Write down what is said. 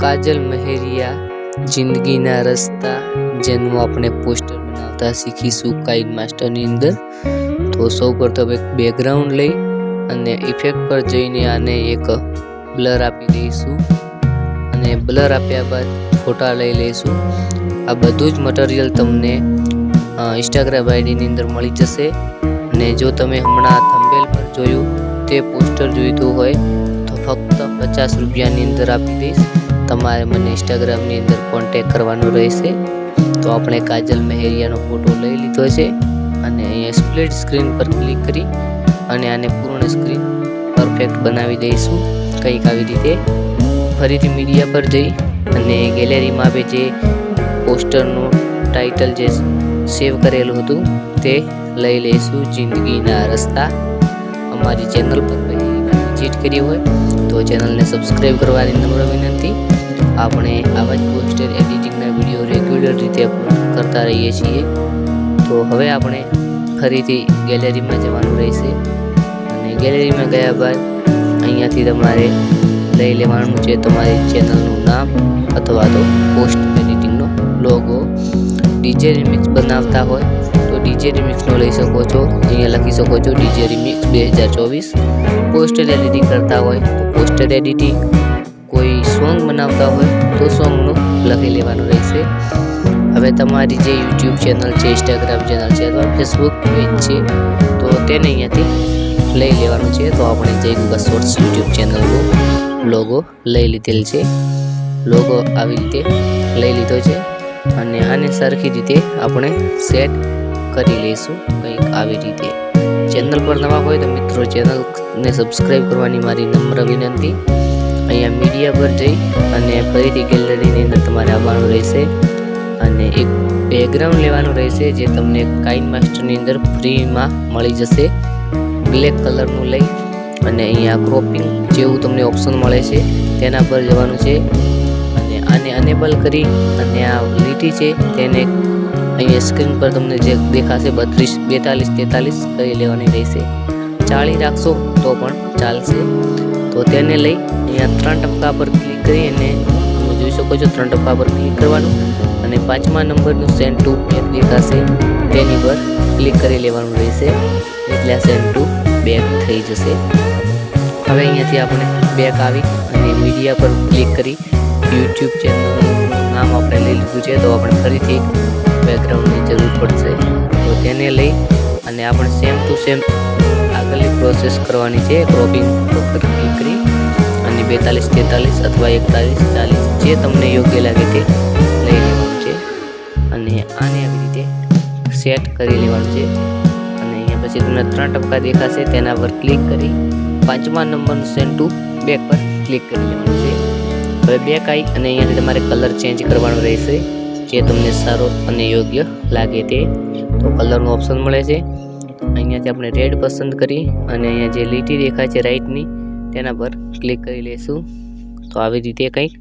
કાજલ મહેરિયા જિંદગીના રસ્તા જેનું આપણે પોસ્ટર બનાવતા શીખીશું કાઇન માસ્ટરની અંદર। તો સૌ પ્રથમ એક બેકગ્રાઉન્ડ લઈ અને ઇફેક્ટ પર જઈને આને એક બ્લર આપી દઈશું અને બ્લર આપ્યા બાદ ફોટા લઈ લઈશું। આ બધું જ મટીરિયલ તમને ઇન્સ્ટાગ્રામ આઈડીની અંદર મળી જશે। અને જો તમે હમણાં થંબનેલ પર જોયું તે પોસ્ટર જોઈતું હોય તો ફક્ત 50 રૂપિયાની અંદર આપી દઈશ। તમારે મને ઇન્સ્ટાગ્રામની અંદર કોન્ટેક્ટ કરવાનો રહેશે। તો આપણે કાજલ મહેરિયાનો ફોટો લઈ લીધો છે અને અહીંયા સ્પ્લિટ સ્ક્રીન પર ક્લિક કરી અને આને પૂર્ણ સ્ક્રીન પરફેક્ટ બનાવી દઈશું કંઈક આવી રીતે। ફરીથી મીડિયા પર જઈ અને ગેલેરીમાં આપણે જે પોસ્ટરનું ટાઇટલ જે સેવ કરેલું હતું તે લઈ લઈશું, જિંદગીના રસ્તા। અમારી ચેનલ પર વિઝિટ કરી હોય તો ચેનલને સબસ્ક્રાઈબ કરવાની નમ્ર વિનંતી। આપણે આવા જ પોસ્ટર એડિટિંગના વિડીયો રેગ્યુલર રીતે અપલોડ કરતા રહીએ છીએ। તો હવે આપણે ફરીથી ગેલેરીમાં જવાનું રહેશે અને ગેલેરીમાં ગયા બાદ અહીંયાથી તમારે લઈ લેવાનું છે તમારી ચેનલનું નામ અથવા તો પોસ્ટ એડિટિંગનો લોગો। ડીજે રિમિક્સ બનાવતા હોય તો ડીજે રિમિક્સનો લઈ શકો છો, અહીંયા લખી શકો છો ડીજે રિમિક્સ 2024। પોસ્ટર એડિટિંગ કરતા હોય તો પોસ્ટર એડિટિંગ, કોઈ સોંગ બનાવતા હોય તો સોંગનું લખી લેવાનું રહેશે। હવે તમારી જે યુટ્યુબ ચેનલ છે, ઇન્સ્ટાગ્રામ ચેનલ છે અથવા ફેસબુક પેજ છે તો તેને અહીંયાથી લઈ લેવાનું છે। તો આપણે જય ગુગા શોર્ટ્સ યુટ્યુબ ચેનલનો લોગો લઈ લીધેલ છે। લોગો આવી રીતે લઈ લીધો છે અને આને સરખી રીતે આપણે સેટ કરી લઈશું કંઈક આવી રીતે। ચેનલ પર નવા હોય તો મિત્રો ચેનલને સબસ્ક્રાઈબ કરવાની મારી નમ્ર વિનંતી। અહીંયા મીડિયા પર જઈ અને ફરીથી ગેલેરીની અંદર તમારે આવવાનું રહેશે અને એક બેકગ્રાઉન્ડ લેવાનું રહેશે જે તમને કાઇન માસ્ટરની અંદર ફ્રીમાં મળી જશે। બ્લેક કલરનું લઈ અને અહીંયા ક્રોપિંગ જેવું તમને ઓપ્શન મળે છે તેના પર જવાનું છે અને આને અનેબલ કરી અને આ લીટી છે તેને અહીંયા સ્ક્રીન પર તમને જે દેખાશે 32, 42, 43 કરી લેવાની રહેશે। 40 રાખશો તો પણ ચાલશે। તો તેને લઈ અહીંયા 3 ટપકા પર ક્લિક કરી અને તમે જોઈ શકો છો 3 ટપકા પર ક્લિક કરવાનું અને 5મા નંબરનું સેન્ડ ટુ બેક દેખાશે તેની પર ક્લિક કરી લેવાનું રહેશે એટલે સેન્ડ ટુ બેક થઈ જશે। હવે અહીંયાથી આપણે બેક આવી અને મીડિયા પર ક્લિક કરી યુટ્યુબ ચેનલનું નામ આપણે લઈ લીધું છે તો આપણે ફરીથી બેકગ્રાઉન્ડની જરૂર પડશે તો તેને લઈ અને આપણે સેમ ટુ સેમ આગળની પ્રોસેસ કરવાની છે। ક્રોપિંગ પર ક્લિક કરી અને 42, 43 અથવા 41, 40 જે તમને યોગ્ય લાગે તે લઈ લેવાનું છે અને આને આવી રીતે સેટ કરી લેવાનું છે અને અહીંયા પછી તમને 3 ટપકા દેખાશે તેના પર ક્લિક કરી 5મા નંબરનું સેન્ડ ટુ બેક પર ક્લિક કરી લેવાનું છે। હવે બેક આવી અને અહીંયાથી તમારે કલર ચેન્જ કરવાનો રહેશે જે તમને સારો અને યોગ્ય લાગે તે। તો કલરનું ઓપ્શન મળે છે, અહીંયાથી આપણે રેડ પસંદ કરી અને અહીંયા જે લીટી દેખાય છે રાઈટની તેના પર ક્લિક કરી લઈશું। તો આવી રીતે કંઈક